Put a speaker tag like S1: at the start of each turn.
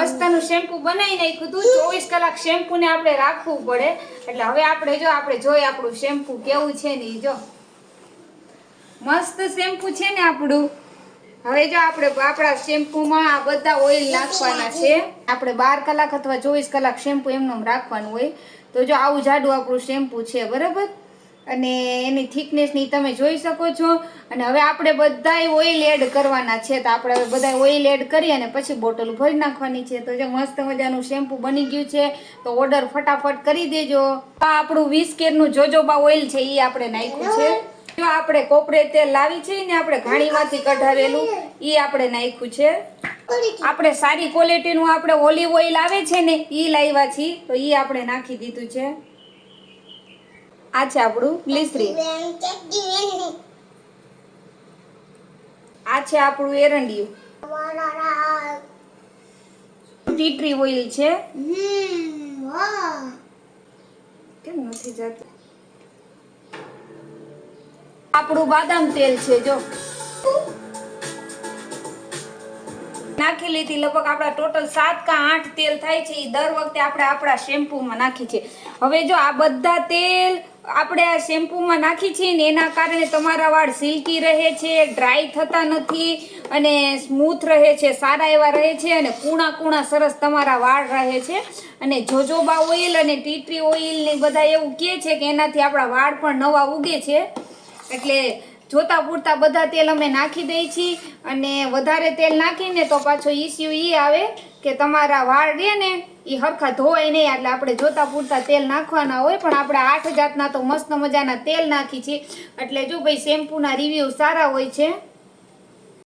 S1: મસ્તનું shampoo બનાવી નાખ્યું હતું 24 કલાક શેમ્પૂને આપણે રાખવું પડે એટલે હવે આપણે જોઈએ આપણું શેમ્પુ કેવું છે ને જો મસ્ત શેમ્પુ છે ને આપણું હવે જો આપણે આપણા શેમ્પૂમાં આ બધા ઓઇલ નાખવાના છે આપણે 12 કલાક અથવા 24 કલાક શેમ્પુ એમનેમ રાખવાનું હોય તો જો આવું જાડું આપણું શેમ્પુ છે બરાબર અને એની થિકનેસની તમે જોઈ શકો છો અને હવે આપણે બધાય ઓઇલ એડ કરવાના છે તો આપણે હવે બધા ઓઇલ એડ કરી અને પછી બોટલ ભરી નાખવાની છે તો જો મસ્ત મજાનું શેમ્પુ બની ગયું છે તો ઓર્ડર ફટાફટ કરી દેજો આ આપણું 20 કેરનું જોજોબા ઓઇલ છે એ આપણે નાખ્યું છે જો આપણે કોપરે તેલ લાવી છે ને આપણે ઘાણીમાંથી કઢાવેલું એ આપણે નાખ્યું છે આપણે સારી ક્વોલિટીનું આપણે ઓલિવ ઓઇલ આવે છે ને એ લાવ્યા છીએ તો એ આપણે નાખી દીધું છે આ છે આપણું ગ્લિસરીન આ છે આપણું એરંડિયું ટી ટ્રી ઓઇલ છે કેમ નથી જતું આપણું બાદામ તેલ છે જો નાખી લીધી લગભગ આપણા ટોટલ 7 કે 8 તેલ થાય છે એ દર વખતે આપણે આપણા શેમ્પૂમાં નાખી છે હવે જો આ બધા તેલ આપણે આ શેમ્પૂમાં નાખી છે ને એના કારણે તમારા વાળ સિલ્કી રહે છે ડ્રાય થતા નથી અને સ્મૂથ રહે છે સારા એવા રહે છે અને કૂણા સરસ તમારા વાળ રહે છે અને જોજોબા ઓઇલ અને ટી ટ્રી ઓઇલ ને બધા એવું કહે છે કે એનાથી આપણા વાળ પણ નવા ઉગે છે એટલે જોતા પૂરતા બધા તેલ અમે નાખી દઈએ છીએ અને વધારે તેલ નાખીને તો પાછો ઇસ્યુ એ આવે કે તમારા વાળ રહે ને એ હરખા ધોવાય નહીં એટલે આપણે જોતા પૂરતા તેલ નાખવાના હોય પણ આપણે 8 જાતના તો મસ્ત મજાના તેલ નાખી છીએ એટલે જો ભાઈ શેમ્પૂના રિવ્યુ સારા હોય છે